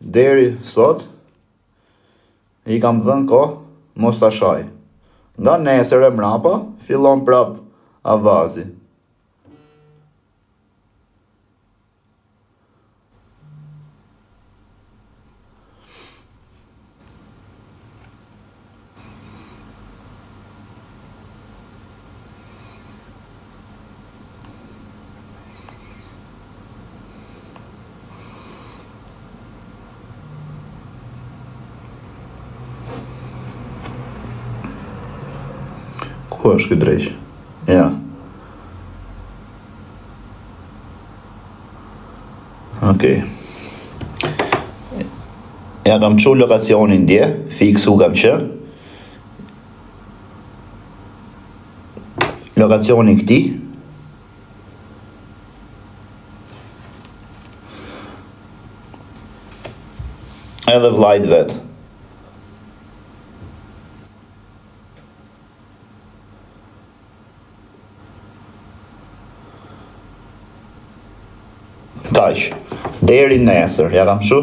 deri sot i kam dhënë kohë mos ta shaj. Nga nesër e mrapa fillon prap avazi. Ku është ky dreq? Ja. Okej. Ja kam çu lokacionin dje, fiksu kam qenë. Lokacioni këti. Edhe vllajt vet. Kaq, deri nesër, ja kam shu.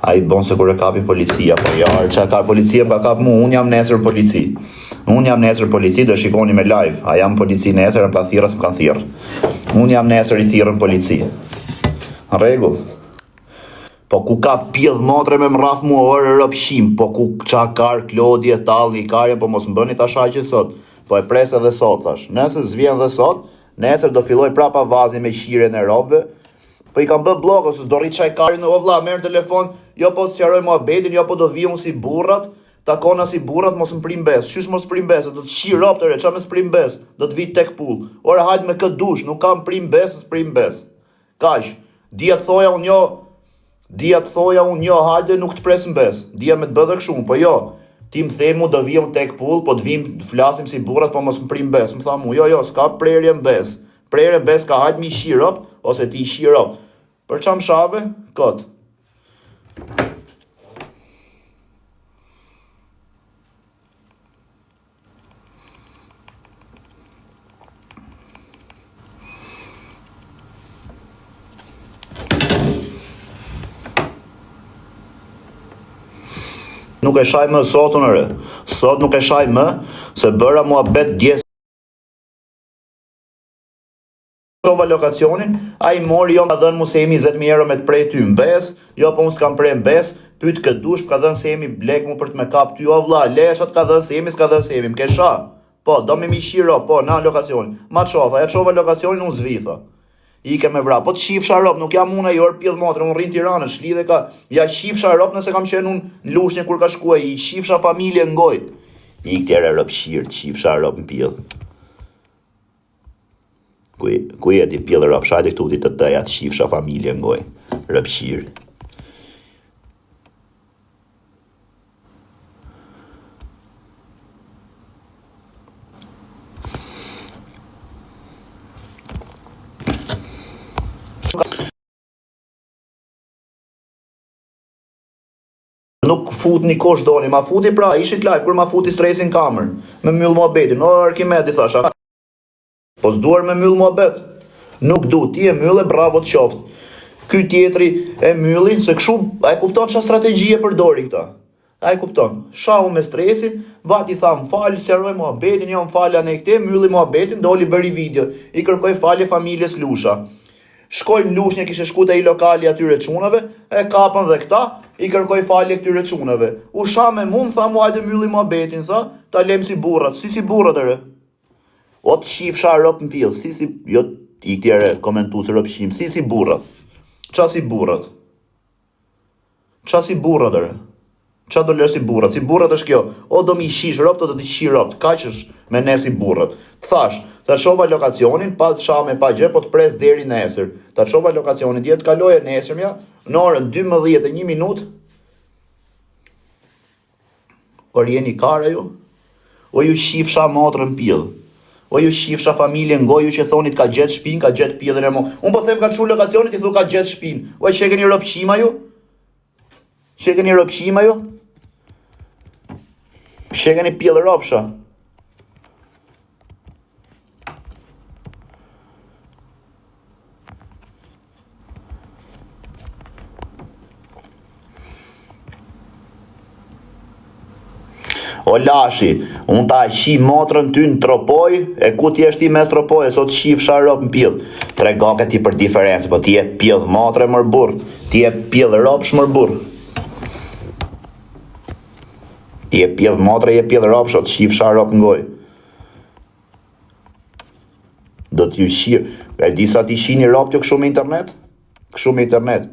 A i bon se kur e kapi policia, po ja, që ka policia ka kap mu, unë jam nesër polici. Unë jam nesër polici, do shikoni me live, a jam polici nesër, më ka thirrë, s'm ka thirrë. Unë jam nesër i thirrën polici. Rregull. Po ku ka pjedh motre me mraf mu orë rëpshim, po ku qa kar, klodje, talli, karje, po mos më bëni ta shaqet sot. Po e pres edhe sot, thash. Nëse s'vjen dhe sot, nesër do filloj prapa vazi me qirjen e robëve. Po i kam bë blok, ose do rrit qaj karin, o vlla, merr telefon, jo po të sjaroj muhabetin, jo po do vi unë si burrat, takona si burrat, mos më prim bes. Qysh mos prim bes? Do të shir rob të re, qa me s'prim bes? Do të vi tek pull. Ora hajt me këtë dush, nuk kam prim bes, s'prim bes. Kaq, dia të thoja unë jo, hajde nuk të pres mbes. Dia me të bëdhe këshumë, po jo. Ti më themu do vi unë tek pull, po të vim të flasim si burrat, po mos më prim bes. Më tha mu, jo, s'ka prerje mbes. Prerje mbes ka hajt mi shirop, ose ti shirop. Për çam shave? Kot. Nuk e shaj më sotën re. Sot nuk e shaj më, se bëra muhabet dje. Shova lokacionin, a i mori jo ka dhenë mu se jemi 20.000 euro me të prej ty mbes, jo po mu s'kam prej mbes, pyt këtë dush, ka dhenë se jemi blek mu për të me kap ty, o vlla, leshat ka dhenë se jemi, s'ka dhenë se jemi, m'ke sha, po, do me mi shiro, po, na lokacionin, ma qofa, ja qova lokacionin, unë zvitha, i ke me vra, po të shifsha rop, nuk jam unë e jorë pjedh motre, unë rrinë Tiranë, shlidhe ka, ja shifsha rop nëse kam qenë unë në lushnje kur ka shkuaj, i shifsha familje ngoj, i këtjere rop shirë, shifsha rop në pjedh. Ku e ti pjellë rëpshajt e këtu ti të tëja të shifsha familje ngoj, rëpshirë. Nuk fut një kosh doni, ma futi pra, ishit live, kur ma futi stresin kamer, me myllë muhabetin, o Arkimedi thasha. Po s'duar me myllë muhabet. Nuk du, ti e myllë e bravo të qoftë. Ky tjetri e mylli, se këshu, a e kupton qa strategjie përdori këta. A e kupton, shahu me stresin, vati tha më falë, sjaroj muhabetin, jo më falë anë e këte, mylli muhabetin, doli bëri video, i kërkoj falje familjes Lusha. Shkoj në Lushnjë, kishe shkute i lokali atyre qunave, e kapën dhe këta, i kërkoj falje këtyre qunave. U sha me mu, më tha mu hajde mylli muhabetin, tha, ta lem si burrat, si burrat e re. O të shifsha rëp në pjellë, jo i këtjere komentu se rëpshim, si burrat. Qa si burrat? Qa si burrat ere? Qa do lërë si burrat? Si burrat është kjo, o do mi shish rëp, do t'i shi rëp, ka që është me ne si burrat. Të thash, të shova lokacionin, pa të shame pa gjë, po të pres deri nesër. Të shova lokacionin, djetë kaloje nesërmja, në orën 12:01 minut, por jeni kare ju, o ju shifsha motrën pjellë. O ju shifsha familje ngoj, ju që thonit ka gjetë shpin, ka gjetë pjellën e mo. Unë po them ka qu lokacionit, i thu ka gjetë shpin. O e që keni rëpshima ju? Që keni rëpshima ju? Që keni pjellë rëpsha? O lashi, unë ta shi motrën ty në tropoj, e ku ti ti mes tropoj, e sot shi fsharop në pjell. Tregake ti për diferencë, po ti e pjell motre mër burr, ti e pjell ropsh mër burr. Ti e pjell motre, je pjell ropsh, o të shi fsharop në goj. Do t'ju shirë, e di sa ti shini rop t'ju këshu me internet? Këshu me internet.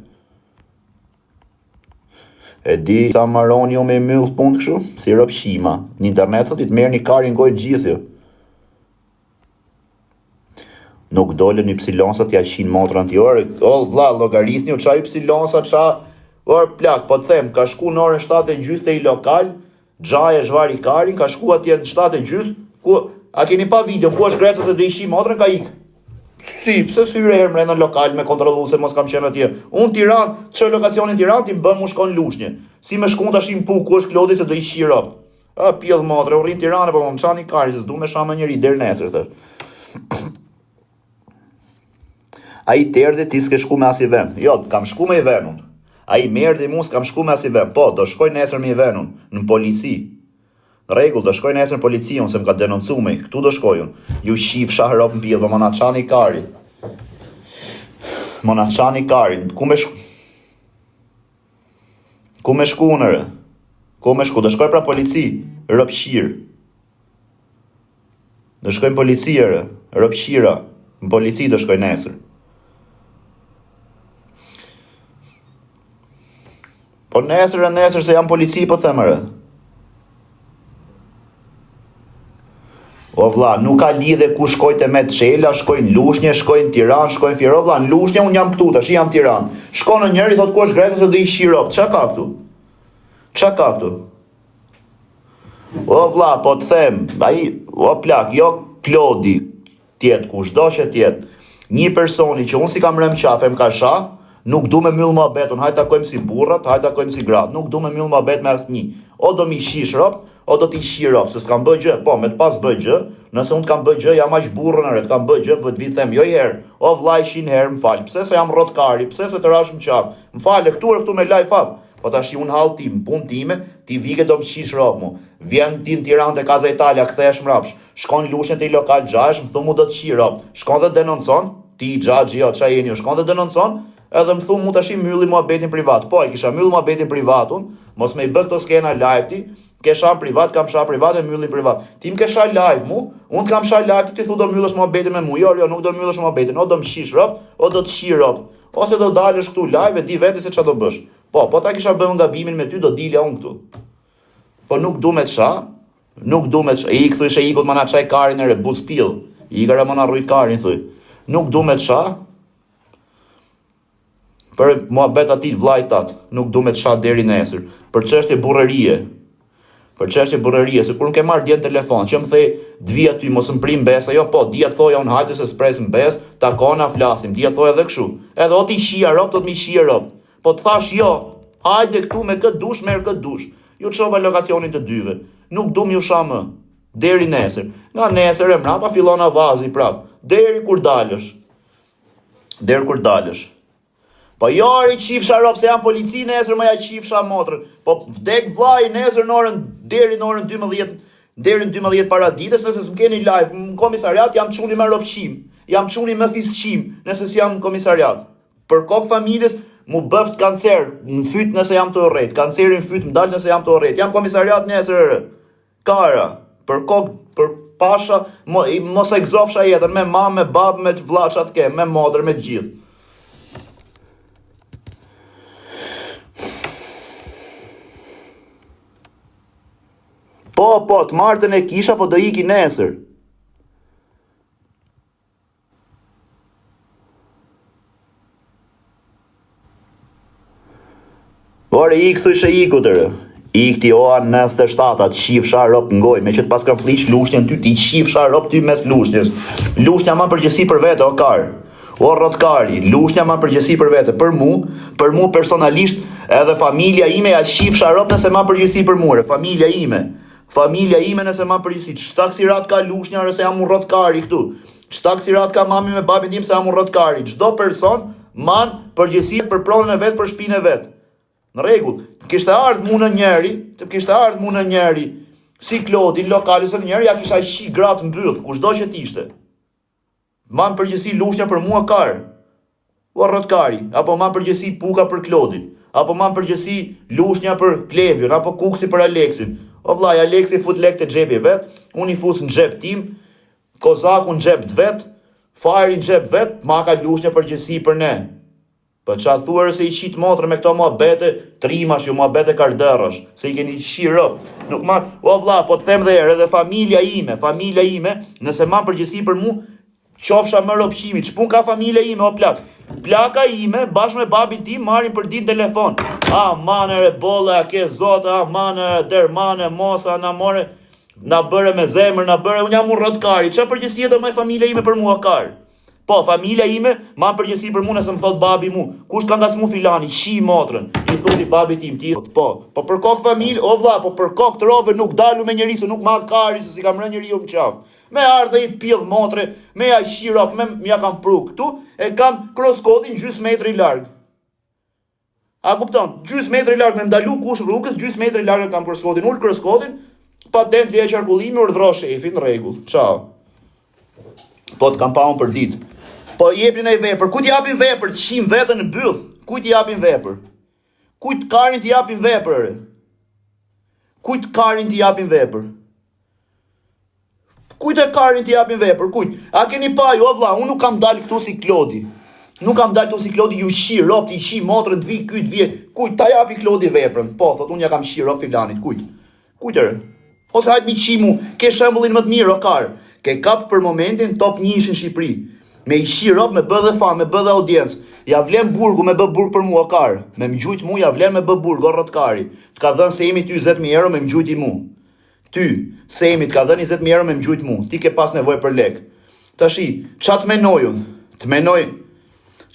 E di sa maroni ju me myllë punë këshu? Si rop shima. Në internet thot i të merë një karin gojë gjithë ju. Nuk dole një psilonsa t'ja shin motrën t'jore. O vla, logarisni u qa i psilonsa qa. Or plak, po t'them, ka shku në orën 7:30 te i lokal, gjaj e zhvari karin, ka shku atje në 7:30, ku, a keni pa video, ku është grecës e dhe i shi motrën ka ikë. Si, pse syre herë mrena në lokal me kontrolu se mos kam qenë atje. Unë Tiran, që lokacionin Tiran, ti bëm mu shkon lushnje. Si me shkun të ashim pu, ku është Klodi se do i shirop. A, pjedh motre, u rrinë Tirane, po më qani kari, se s'du me shama njëri, der nesër, të. A i tërdi ti s'ke shku me as i ven. Jo, kam shku me i venun. A i merdi mu s'kam shku me as i ven. Po, do shkoj nesër me i venun, në polici. Në regull, do shkoj nesër në polici, unë se më ka denoncu me, këtu do shkojun. Ju shif shahrop në pjellë, më na qani karin. Më na qani karin. Ku me shku? Ku me shku nëre? Ku me shku? Do shkoj pra polici, rëpshir. Do shkoj në polici, rëpshira. Në polici do shkoj nesër. Po nesër se jam polici, po themere. O vlla, nuk ka lidhe ku shkojte me Çela, shkojnë Lushnjë, shkojnë Tiranë, shkojnë Fier. O vlla, në Lushnjë unë jam këtu, tash jam Tiranë. Shkon në njëri thot ku është Greta se do i shirop. Ç'a ka këtu? Ç'a ka këtu? O vlla, po të them, ai, o plak, jo Klodi, tjetë kushdo që tjetë. Një personi që unë si kam rëm qafe më ka shah, nuk du me myllë më beton, hajtë takojmë si burrat, hajtë takojmë si gratë, nuk du me myllë më bet me asë një. O do mi shish rop, o do t'i shi rop, se s'kam bëj gjë, po, me t'pas bëj gjë, nëse unë t'kam bëj gjë, jam aq burrën e re, t'kam bëj gjë, po t'vi them, jo herë, o vllai shin herë, më falë, pse se jam rrotkari, pse se të rash më qafë, më falë, këtu me laj fap, po tash unë hall tim, punë time, ti vike do më shish rop mu, vjen ti në Tiranë te Kaza Italia, kthehesh mrapsh, shkon Lushnjë te i lokal gjahesh, më thumu do të shi rop, shkon dhe denoncon, ti xhaxhi, jo, qa jeni, shkon dhe denoncon, edhe më thumë mu tash mylli muhabetin privat. Po, e kisha mylli muhabetin privatun, mos me i bë këto skena live ti, kesha privat, kam sha privat e myllin privat. Ti më kesha live mu, unë kam sha live ti thu do myllësh muhabetin me mu. Jo, nuk do myllësh muhabetin, o do më shish rop, o do të shi rop, ose do dalësh këtu live e di veti se ç'a do bësh. Po ta kisha bën gabimin me ty, do dilja unë këtu. Po nuk du me ç'a, nuk du me ç'a. I kthysh e ikut mana çaj karin e re, buspill. I gara mana rruj karin thuj. Nuk du me ç'a. Për muhabet atit vllajtat, nuk du me të shat deri nesër. Për çështje burrerie. Për çështje burrerie, se kur më ke marrë dje në telefon, që më thej, dvi aty mos më prim besa, jo po, dia thoja unë hajde se s'presim bes, takona flasim, dia thoja edhe kështu. Edhe o ti shija rop, do të mi shija rop. Po të thash jo, hajde këtu me këtë dush, merr këtë dush. Ju çova lokacionin të dyve. Nuk du më ju sha më. Deri nesër. Nga nesër e mrapa fillon avazi prap. Deri kur dalësh. Deri kur dalësh. Po jari qifsha rop se jam polici nesër më ja qifsha motrën. Po vdek vllai nesër deri në orën 12, deri në 12 para ditës, nëse s'm keni live në komisariat jam çuni me ropshim. Jam çuni me fisqim, nëse s'jam në komisariat. Për kokë familjes mu bëft kancer në fyt nëse jam të urrejt. Kanceri në fyt më dal nëse jam të urrejt. Jam komisariat nesër. Kara, për kokë, për pasha, mos e gzofsha jetën me mamë, me babë, me vllaçat ke, me modër, me gjithë. Po, të martën e kisha, po do iki nesër. Ore, ik thyshe iku tërë. Ik ti oa 97, atë shifsha rop ngoj, me që të pas kam flish Lushnjën ty, ti shifsha rop ty mes Lushnjës. Lushnja ma përgjësi për vete, o karë. O rotkari, Lushnja ma përgjësi për vete. Për mu personalisht, edhe familja ime ja shifsha rop nëse ma përgjësi për mure. Familja ime nëse ma përgjësi, qëta kësirat ka Lushnja nëse jam unë rotkari këtu, qëta kësirat ka mami me babin tim se jam unë rotkari, qdo person man përgjësi për pronën e vetë, për shpinë e vetë. Në regull, të kishte ardhë mu në njeri, Si Klodi, lokali, se njerë ja kisha shi gratë mbyth, kushdo që t'ishte. Ma në përgjësi lushnja për mua karë, o rrotkari, apo ma në përgjësi puka për Klodin, apo ma në përgjësi lushnja për Klevion, apo kuksi për Aleksin. O vlaj, Aleksi fut lek të gjepi vet, unë i fus në gjep tim, Kozaku në gjep të vet, Fajri në gjep vet, ma ka lushnja përgjësi për ne. Po qa thuar se i qitë motrë me këto muhabete trimash, ju muhabete karderash, se i keni shirë. Nuk ma, o vlla, po të them dhe erë, edhe familja ime, nëse ma përgjësi për mu, qofsha më rëpshimi, çpun ka familja ime, o plak. Plaka ime, bashkë me babin tim, marrin për ditë telefon. A, mane re bolla, ke zote, a, mane re dermane, mosa, na more, na bëre me zemër, na bëre, unë jam unë rrotkari, qa përgjësi edhe me familja ime për mua karë? Po, familja ime, ma përgjësi për mu nëse më thot babi mu. Kush ka ngacmu filani, shi motrën. I thoti babi tim, ti thot, po për kokë familje, o vlla, po për kokë të rove nuk dalu me njeri, se nuk ma kari, se si kam rë njeri jo më qafë. Me ardhe i pjedh motre, me ja shirop, me ja kam pru këtu, e kam kroskodin gjys metri largë. A kupton, gjys metri largë, me mdalu kush rrugës, gjys metri largë kam kroskodin, ullë kroskodin, patent dhe qarkullimi, urdhro shefin, në regull, ciao. Po të kam pa unë për ditë. Po jepin e vepër, ku t'japin vepër, të shim vetën në byth, ku t'japin vepër? Ku t'karin t'japin vepër? Ku t'karin t'japin vepër? Ku t'karin t'japin vepër? Kujt? A keni pa ju, o vlla, unë nuk kam dalë këtu si Klodi. Nuk kam dalë këtu si Klodi, ju shi ropti, shi motrën, t'vi, kyt, vje. Kujt, ta japi Klodi veprën. Po, thot, unë ja kam shi rop filanit, kujt? Kujtër? Ose hajt mi qimu, ke shembullin më të mirë, o karë. Ke kap për momentin top 1 në Shqipëri. Me i shirop, me bë dhe fan, me bë dhe audiencë. Ja vlen burgu me bë burg për mua karë. Me më gjujt mu, ja vlen me bë burg, o rrotkari. Të ka dhënë se jemi ty 20.000 euro me më gjujt i mu. Ty, se jemi të ka dhënë 20.000 euro me më gjujt mu. Ti ke pas nevoj për lek. Tashi, qa të menojun? Të menoj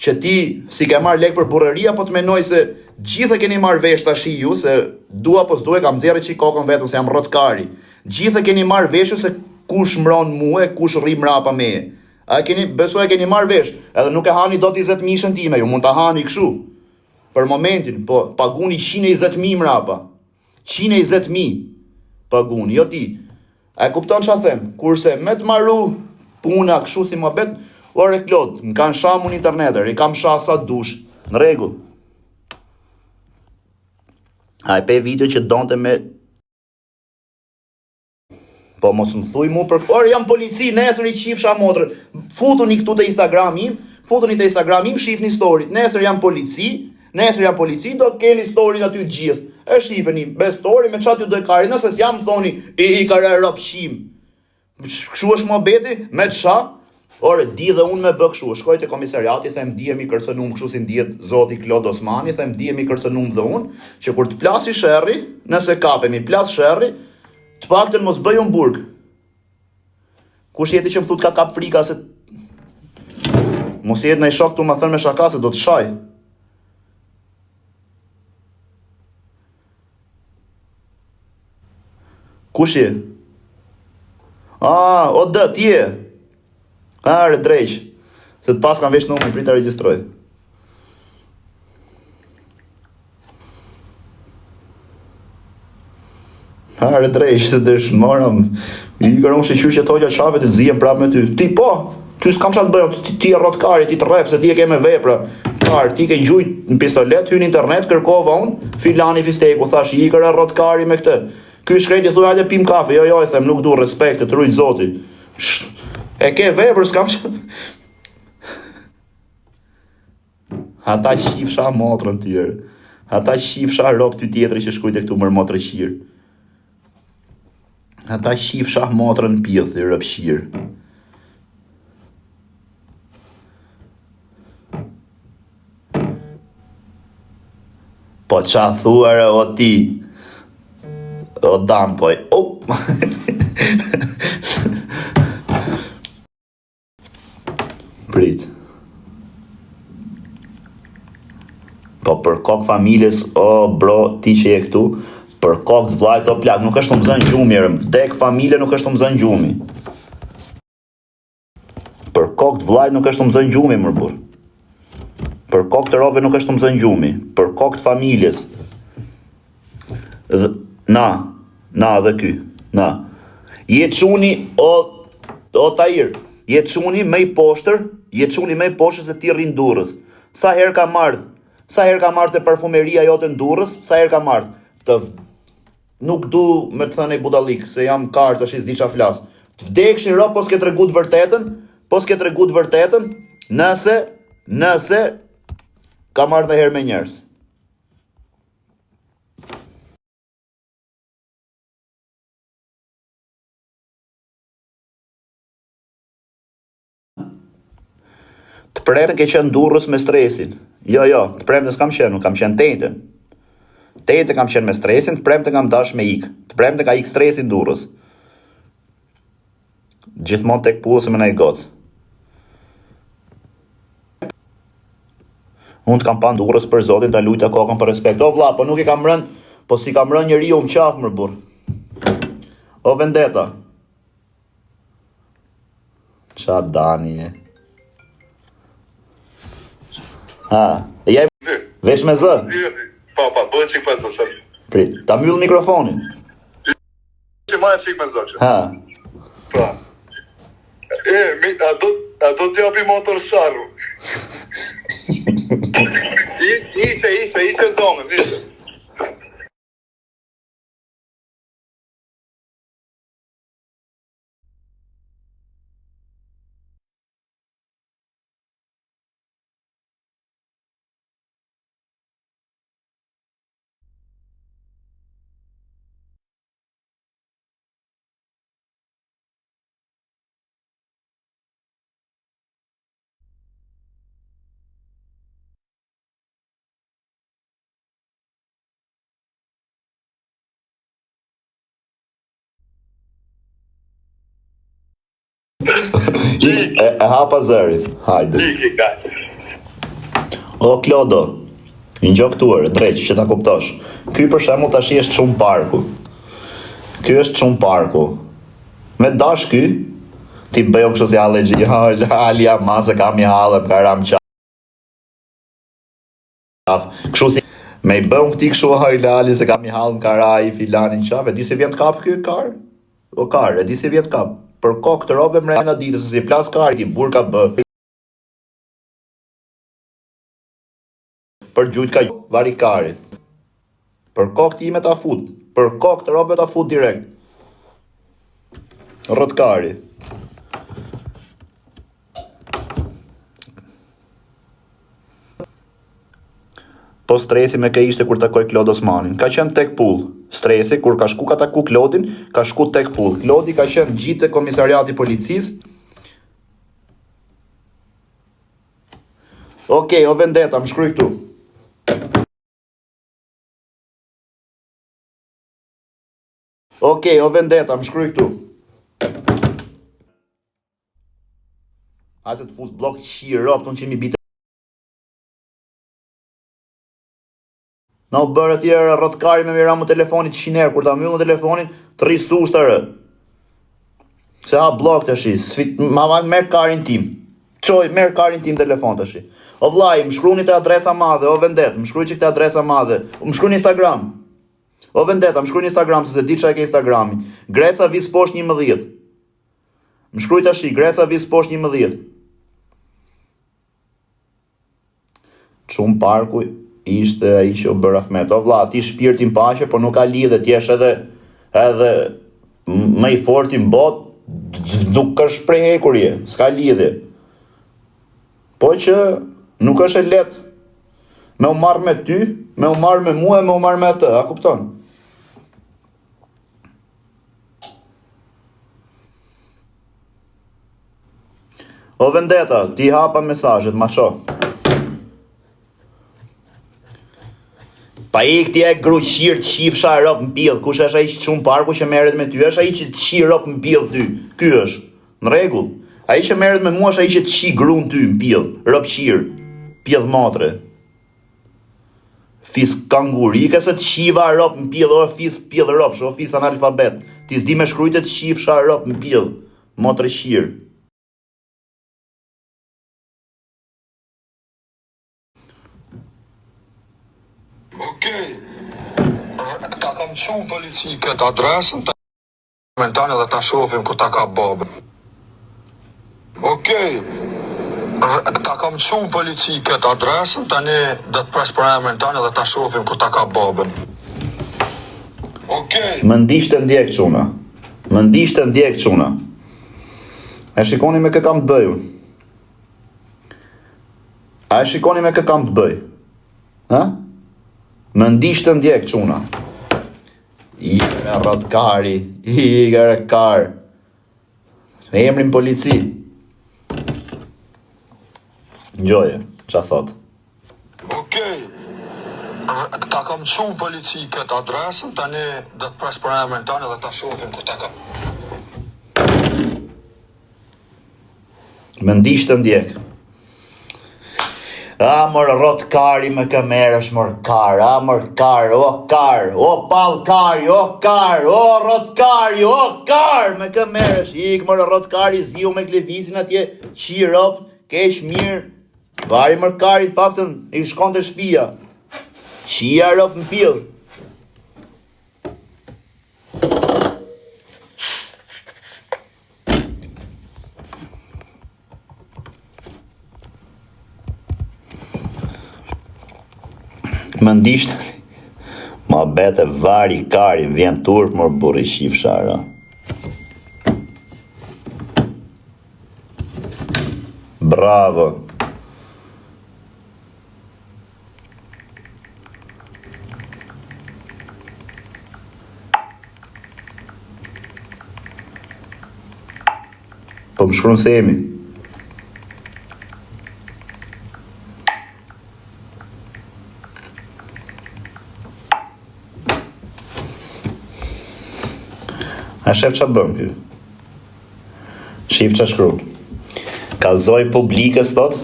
që ti si ke marrë lek për burreria, po të menoj se gjithë keni marrë vesh tashi ju, se dua po s'due kam zjerë që i kokën vetëm se jam rrotkari. Gjithë keni marrë veshu se kush mbron mua e kush rri mrapa meje. A keni, besoj e keni marrë vesh, edhe nuk e hani do 20.000 time, ju mund të hani këshu. Për momentin, po, paguni 120.000 mrapa. 120.000 paguni, jo ti. A e kupton qa them? Kurse me të marru puna këshu si më bet, ore Klod, më kanë shamu në interneter, i kam sha sa dush, në regull. A e pe video që donte me... Po mos më thuj mu për orë jam polici, nesër i qifsha motrën. Futuni këtu të Instagram im, shifni storit. Nesër jam polici, do keni storit aty gjithë. E shifeni, be story me qatë ju doj kari, nëse s'jam thoni, i kare ropshim. Këshu është më beti, me të sha, ore, di dhe unë me bë këshu, shkoj të komisariati, them di e mi kërcënum këshu si ndijet zoti Klod Osmani, them di e mi kërcënum dhe unë, që kur të plasi sherri, nëse kapemi plas sherri, të paktën mos bëj unë burg. Kush jeti që më thut ka kap frika se... Mos jetë në i shok të më thënë me shaka se do të shaj. Kush je? O dë, ti je. Re drejq. Se të pas kam vesh në ume, prit të registroj. Re drejq, se dësh maram. I kërë unë shqyqyr që toja qave të zijem prap me ty. Ti po, ty s'kam qatë bëjë, ti e rrotkari, ti të rref, se ti e ke me vepra. Karë, ti ke gjujt në pistolet, hy në internet, kërkova unë, filani fisteku, thash, i kërë rrotkari me këtë. Ky shkreti thuj, hajde pim kafe, jo, e them, nuk du respekt, të rujt zotit. E ke vepër, s'kam qatë. Ata qifsha motrën tjerë. Ata qifsha rop të tjetëri që shkujt e këtu mërë motrë qirë. Ata qifsha motrën pjith dhe rëpshirë. Po qa thuare o ti? O dam poj. Prit. Po për kokë familjes, o bro, ti që je këtu, për kokë të vlajt o plak, nuk është të më zënë gjumi, vdek familje nuk është të më zënë gjumi. Për kokë të vlajt nuk është të më zënë gjumi, mërë burë. Për kokë të robe nuk është të më zënë gjumi. Për kokë të familjes. Na dhe ky. Na. Je çuni o Tahir, je çuni më i poshtër, se ti rrin Durrës. Sa herë ka marrë te parfumeria jote në Durrës, sa herë ka marrë. Nuk du me të thënë e budallik, se jam kartë tash s'di çfarë flas. Të vdekshin ro po s'ke tregu të vërtetën, nëse ka marrë dhe herë me njerëz. Të premten ke qenë Durrës me stresin. Jo, të premten s'kam qenë, nuk kam qenë Tete. Tete kam qenë me stresin, të premten kam dash me ik. Të premten ka ik stresin Durrës. Gjithmonë tek pullës me nej gocë. Unë të kam pa Durrës për zotin, ta lujta kokën për respekt. O vlla, po nuk i kam rënë, po si kam rënë njeriu më qaf më burr. O vendeta. Qa dani e? Jaj veç me zë. Pa, bëhet qik me zë, se. Prit, ta myll mikrofonin. Që ma e qik me zë që. Pa. A do t'japi motor sharru. Ishte zdome, ishte. E hapa zërin. Hajde. O Klodo, i ngjo këtuar, drejt që ta kuptosh. Ky për shembull tash është çum parku. Ky është çum parku. Me dash ky, ti bëjo kështu si allergji, alia mase kam i hallëm, karam qaf. Kështu si me i bëm këti kështu lali se kam i hallëm karaj filanin qaf, e di se vjen të kap ky kar? O kar, e di se vjen të kap. Për kokë të robe mrena ditës, se si plas kari, ki burka bë. Për gjujt ka vari karit. Për kokë time ta fut. Për kokë të robe ta fut direkt. Rrët kari. Po stresi me ke ishte kur takoj Klod Osmanin. Ka qenë tek pull. Stresi kur ka shku ka taku Klodin, ka shku tek pull. Klodi ka qenë gjitë komisariati policis. Okej, o vendeta, më shkruaj këtu. Okej, o vendeta, më shkruaj këtu. Hajde të fus blok qirë, ton që mi bitë. Në bërë tjerë rrotkari me mira më telefonit 100 herë, kur ta myllë në telefonin, të rrisus të rë. Se ha blok të shi, merë karin tim. Merë karin tim telefon të shi. O vlaj, më shkru një të adresa madhe, o vendet, më shkru që këtë adresa madhe. Më shkru një Instagram. O vendeta, më shkru një Instagram, se di që e ke Instagrami. Greca vis poshtë 11. Më shkru të shi, Greca vis poshtë 11. Qumë parku ishte ai që u bërë Ahmet. O vlla, ti shpirtin paqe, po nuk ka lidhe, ti jesh edhe më i fortë në botë, nuk ka shprehjekurje, s'ka lidhe. Po që nuk është e lehtë me u marrë me ty, me u marrë me mua, me u marrë me atë, a kupton? O vendeta, ti hapa mesazhet, ma shoh. Pa i këti e gru qirë të qifsha rop në pillë, kush është ai që shumë parku që merret me ty, është ai që të qi rop në pillë ty, ky është, në rregull. Ai që merret me mua është ai që të qi gru në ty në pillë, rop qirë, pillë motre. Fis kangurike se të qiva rop në pillë, o fis pillë rop, o fis analfabet, ti s'di me shkrujtë të qifsha rop në pillë, motre qirë. Okej, ka kam shumë polici këtë adresën, Mentane dhe ta shofim kur ta ka babën. Okej. Ta kam çu polici këtë adresën, tani do të pres për mentane dhe ta shofim kur ta ka babën. Okej. Më ndishte ndjek çuna. Më ndishte ndjek çuna. E shikoni me kë kam të bëj unë. A e shikoni me kë kam të bëj. Ha? Më ndishte ndjek çuna. Ika rrotkari, ika rekar. Me emrin polici. Ngjoje, qa thot? Okej. Ta kam çu polici këtë adresën, tani do të pres për mentane dhe ta shofim kur ta ka. Më ndishte ndjek. A mor rrotkari me kamerësh mor kar, a mor kar, o pallkari, o kar, o rrotkari, o kar me kamerësh, ik mor rrotkari ziu me klevizin atje, qirop, keq mirë. Vari mor karit paktën i shkonte shtëpia. Qia rop në pill. Më ndishtë. Ma bete vari kari, vjen turp mor burri shif shara. Bravo. Po më shkruan se jemi. A shef qa bëm kjo? Shif qa shkru. Kallzoj publikës thot,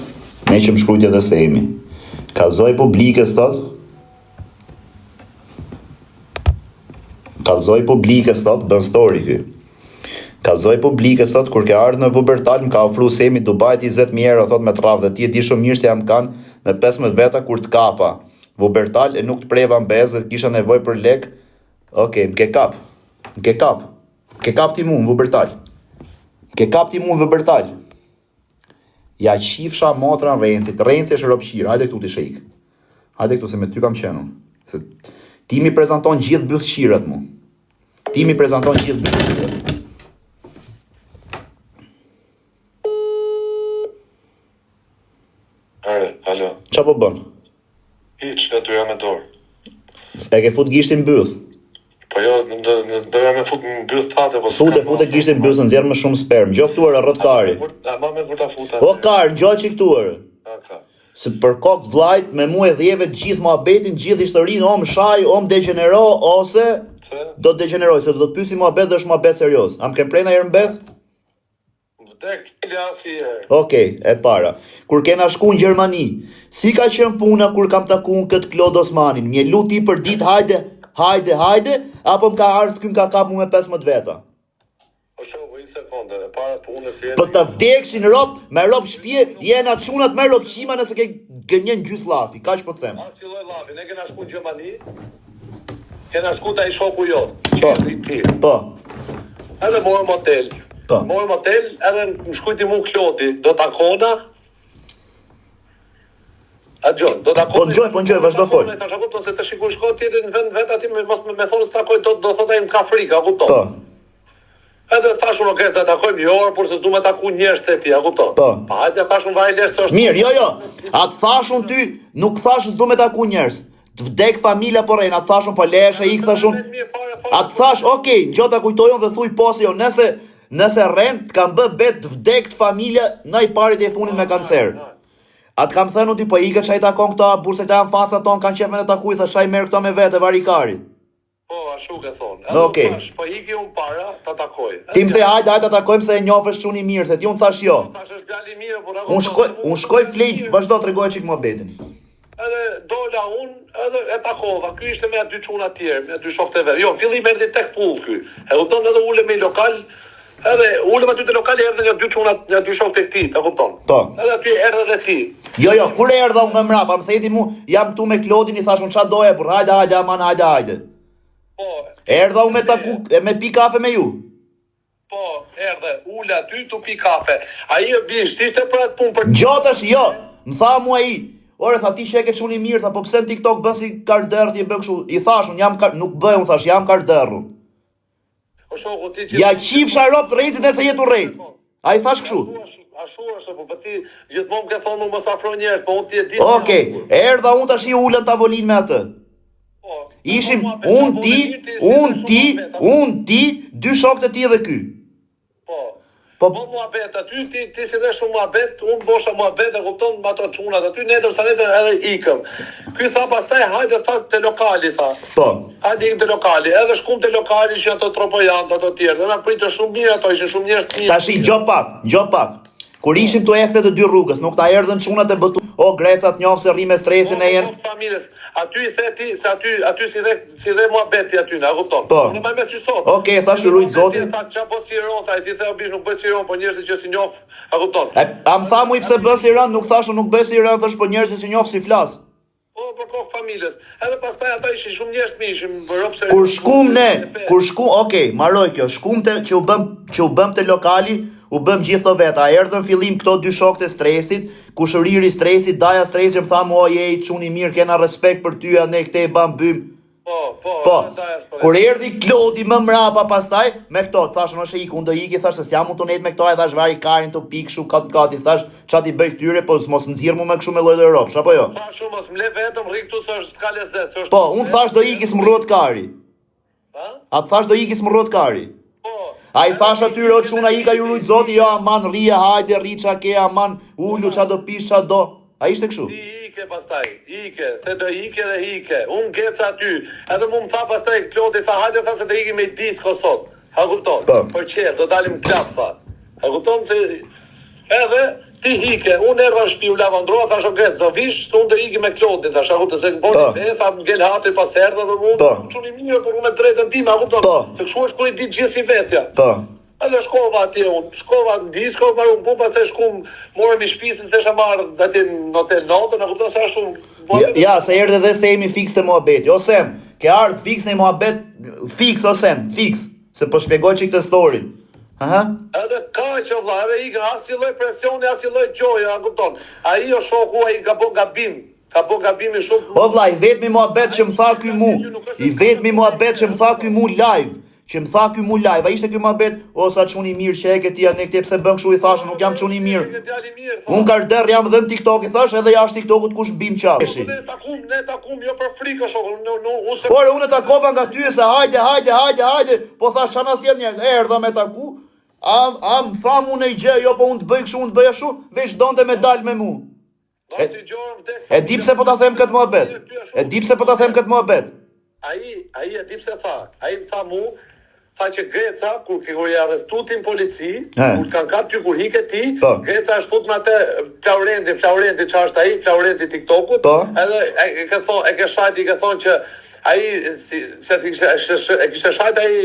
me që më shkrujtje dhe se jemi. Kallzoj publikës thot, bën story kjo. Kallzoj publikës thot, kur ke ardhë në Vubertal, më ka ofru Semi Dubajt 20.000 euro thot me travë dhe ti e di shumë mirë se jam kanë me 15 veta kur të kapa. Vubertal e nuk të preva në bezë dhe kisha nevoj për lek. Okej, më ke kap ti mu në Vubertal. Ja qifsha motra në Rencit është ropshirë, hajde këtu t'i shik. Hajde këtu se me ty kam qenun. Se ti mi prezanton gjithë bëthëshirët mu. Alo. Qa po bën? Hiq, e doja me dorë. E ke fut gishtin bëth? Po jo, doja me fut në bëth tate, po Fute gishtin bëth, nxjerr më shumë sperm. Gjoj këtuar rrotkari. Ma me kur ta futa. O kar, gjoj që këtuar. Ka. Se për kokë vllajt me mu e dhjeve gjithë muhabetin, gjithë historinë, om shaj, om degenero, ose do të degeneroj, se do të pyesi muhabet dhe është muhabet serios. Am kem prej herë mbes? Okej, e para. Kur kena shku në Gjermani, si ka qenë puna kur kam taku në këtë Klod Osmanin? Mje luti për dit, hajde, apo më ka ardhë këm ka kap mu me 15 veta? Po shumë, i sekonde, e para punës jeni... Po të vdekshin me rop shpje, jena qunat me rop qima nëse ke gënjen gjys lafi, ka që po të them? As filloj lafi, ne kena shku në Gjermani, kena shku ta i shoku jot, Po. Edhe morëm hotel. Morëm hotel, edhe më shkujti mu Klodi, do takona. A Gjon, do takona. Po ngjoj, vazhdo fol. Ta shakupton se të shikuj shkoti edhe në vend vet aty me thonë se takoj do thotë ai në Afrikë, a kupton? Po. Edhe thashun ok, ta takojmë jo, por se du me taku njerëz te ti, a kupton? Po. Pa hajde thashun vaj lesh se është. Mirë, jo. Atë thashun ty, nuk thashun s'du me taku njerëz. Të vdek familja po rejnë, atë thashun po leshe, ik thashun. Atë thash, okej, gjota kujtojon dhe thuj posi jo, nëse rend, kam bë bet të vdekt familja në i parit e funit me kancer. Atë kam thënë ti po ike qaj takon këta, burse këta janë faca tonë, kanë qef me në takuj, thë shaj merë këta me vete, varikarit. Po, ashtu ke thonë. Okej. Po iki unë para, ta takoj. Ti më the, hajde ta takojmë se e njofësh quni mirë, se ti unë thash jo. Thash është djali mirë, por Unë shkoj flejq, vazhdo të regoj qik më betin. Edhe dola unë, edhe e takova, ky ishte me 2 çuna tjerë, me 2 shokë të vetë. Jo, fillim erdhi tek pull ky. E kupton edhe ule me lokal, edhe ulëm aty te lokali erdhi nga 2 çuna, nga 2 shokë të këtij, e kupton? Po. Edhe aty erdhi edhe ti. Jo, kur erdha unë me mrapa, më theti mu, jam këtu me Klodin, i thash unë qa doje, por hajde, aman, hajde. Po. Erdha unë me taku, me pi kafe me ju. erdhe, ule aty, tu pi kafe. Ai e bisht, ishte për atë punë për... Gjatash, jo, më tha mua ai, ore, tha ti që e ke çuni mirë, tha, po pse në TikTok bën si karder ti e bën kështu? I thash, unë jam nuk bëj, unë thash, jam karderun. O shoku ti Ja qifsha rob të rrejtësit nëse jetu rrejt. A i thash kështu. Ashtu është, po ti gjithmonë ke thonë mos afro njerëz, po unë ti e di. Okej, erdha unë tash i ulën tavolinë me atë. Ishim unë ti, dy shokët e ti dhe ky. Po muhabet, aty ti si dhe shumë muhabet, unë bosha muhabet e kupton me ato çunat aty, netër sa netër edhe ikëm. Ky tha pastaj hajde tha te lokali tha. Po. Hajde te lokali, edhe shkum te lokali që ato tropojan ato të tjerë. Na pritë shumë mirë ato, ishin shumë njerëz të mirë. Tash gjë pak. Kur ishim tu este të dy rrugës, nuk ta erdhën çunat e bëtu. O grecat njoh se rri me stresin e jen. Familjes, aty i the ti se aty si dhe muhabeti aty, na kupton. Po. Unë më si sot. Okej, thash rujt zotin. Tha çapo si ronta, ti the obish nuk bëj si ron, po njerëzit që si njoh, a kupton. A më tha mu i pse bën si ran, nuk thash nuk bëj si ran, thash po njerëzit si njoh si flas. Po për kohë familjes. Edhe pastaj ata ishin shumë njerëz të mirë, ishin rob se Kur shkum, okej, mbaroj kjo, shkumte që u bëm te lokali, u bëm gjithë të veta, erdhën fillim këto dy shokët e stresit, kushëriri stresit, daja stresit, më thamë, o je, çuni mirë, kena respekt për ty, ne këte e bam bym. Po, kur erdhi Klodi më mrapa pastaj, me këto, thash, nëse ik, unë do iki, thash, se s'jam unë të net me këto, e thash, vari karin të pikë, shu, kati, thash, qa ti bëj këtyre, po mos më nxirr mu me këshu me lloj dhe ropsh, apo jo? Thash, mos më le vetëm, rri këtu, se s'ka lezet, se është... Po, unë thash, do iki s'më rrot kari. A thash, do iki s'më rrot kari. A i thash atyre o quna i ka ju rujt zoti, jo aman rria, hajde, rri qa ke, aman, ullu qa do pish qa do. A ishte kështu? Ti ike pastaj, the do ike dhe ike, unë geca aty, edhe mu më tha pastaj, Klodi tha, hajde tha se të iki me disko sot, ha kupton, për qërë, do dalim klap, tha, ha kupton, edhe ti ike, unë erdha në shpi u lava ndroa, thash o gres, do vish, unë do iki me Klodin, thash, ha kupton, se këmboni be, tha, m'gel hati pas erdha dhe mu, quni mirë, por unë me drejtën tim, ha kupton, se këshu është kur i ditë gjithë si vetja. Edhe shkova atje unë, shkova në disko, marrë unë pupa, se shkum, morëm i shpisës, dhe shë marrë atje në hotel notën, a kupton se a shumë... Ja, se erdhe dhe Semi fiks të muhabeti, o Sem, ke ardhë fiks në muhabet, fiks o Sem, fiks, se po shpjegoj që këtë storin. Edhe ka që vla, edhe i ka asi loj presioni, asi loj gjoja, a kupton, a i o shoku, a i ka bo gabim, shumë... O vla, i vetëmi muhabet që më tha ky mu, i vetëmi muhabet që më tha ky mu live, a ishte ky muhabet, o sa çuni mirë që e ke ti ne këte pse bën kështu, i thash, nuk jam çuni mirë. Unë karder jam dhe në TikTok, i thash, edhe jashtë TikTokut kush bim qashi. Ne takum, jo për frikë shoku, Por unë takova nga ty se hajde, po thash çana sjell një, erdha me taku, am tham unë i gjë, jo po unë të bëj kështu, unë të bëj ashtu, veç donte me dal me mu. E di pse po ta them këtë muhabet. Ai e di pse tha. Ai më tha mu, tha që Greca, kur i arrestutin polici, kur kanë kap ty kur hike ti, Greca është fut me atë Flaurenti që është ai, Flaurenti TikTokut, edhe e ke shajt, i ke thonë që ai, e kishte shajt ai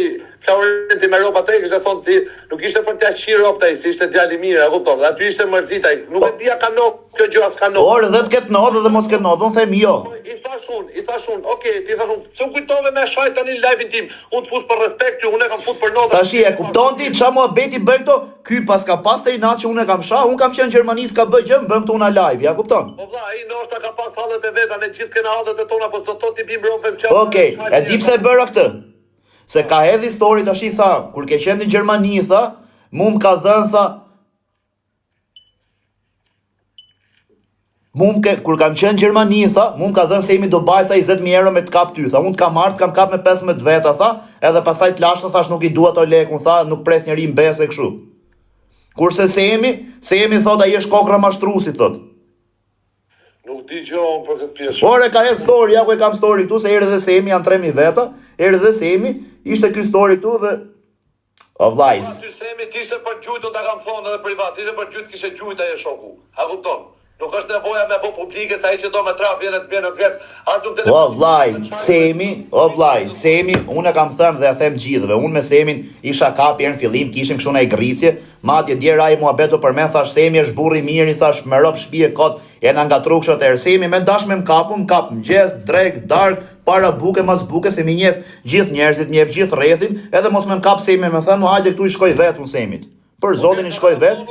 Flaurenti me ropa të, i kishte thonë ti, nuk ishte për t'ja qi ropa të, si ishte djali mirë, e kupton, dhe aty ishte mërzit ai, nuk e dia ka no, kjo gjë as ka no. Por dhe të ketë nodhe dhe mos ketë nodhe, unë them jo. I thash unë, okej, ti thash unë, se u kujtove me shajt tani live-in tim, unë të fus për respekt, unë e kam fut për nodhe. Tashi e kupton ti qa muhabeti bëj këto, ky pas ka pas të i na që unë e kam shah, unë kam qenë Gjermani s'ka bëj gjë, më bëm këtu una live, ja kupton? Po vlla, ai ndoshta ka pas hallet e veta, ne gjithë kena hallet e tona, po do të ti bim rompem çfarë. Okej, e di pse bëra këtë? Se ka hedhi story tash i tha, kur ke qenë në Gjermani tha, mu më ka dhënë tha, kur kam qenë në Gjermani tha, mu më ka dhënë se jemi do baj tha 20.000 euro me të kap ty, tha, unë të kam ardhë, kam kap me 15 veta tha, edhe pastaj të lashtë thash nuk i dua to lekun tha, nuk pres njeri mbese kështu. Kurse se jemi thot ai është kokra mashtruesit thot. Nuk di gjohën për këtë pjesë. Por e ka hedh story, ja ku e kam story këtu se erdhi dhe Semi, janë 3.000 veta, erdhi dhe Semi, ishte ky story këtu dhe o vllajs. Ty Semi kishte për gjujt, unë ta kam thonë edhe privat, ishte për gjujt kishte gjujt ai shoku. Ha kupton? Nuk është nevoja me bo publike, sa ai që do me traf vjen të bën në Grecë. As nuk O vllaj, Semi, unë e kam thënë dhe e them gjithëve, unë me Semin isha kapi në fillim, kishim kështu në gricje, madje djera ai muhabetu për me thash Semi është burri i mirë, i thash me rob shtëpi e kot, e na ngatru kështu të Semi me dash me më kap mëngjes, drek, dark, para buke, mas buke, se mi njeh gjithë njerëzit, njeh gjithë rrethin, edhe mos më kap Semi me thënë, hajde këtu i shkoj vetë unë Semit. Për zotin i shkoj vetë.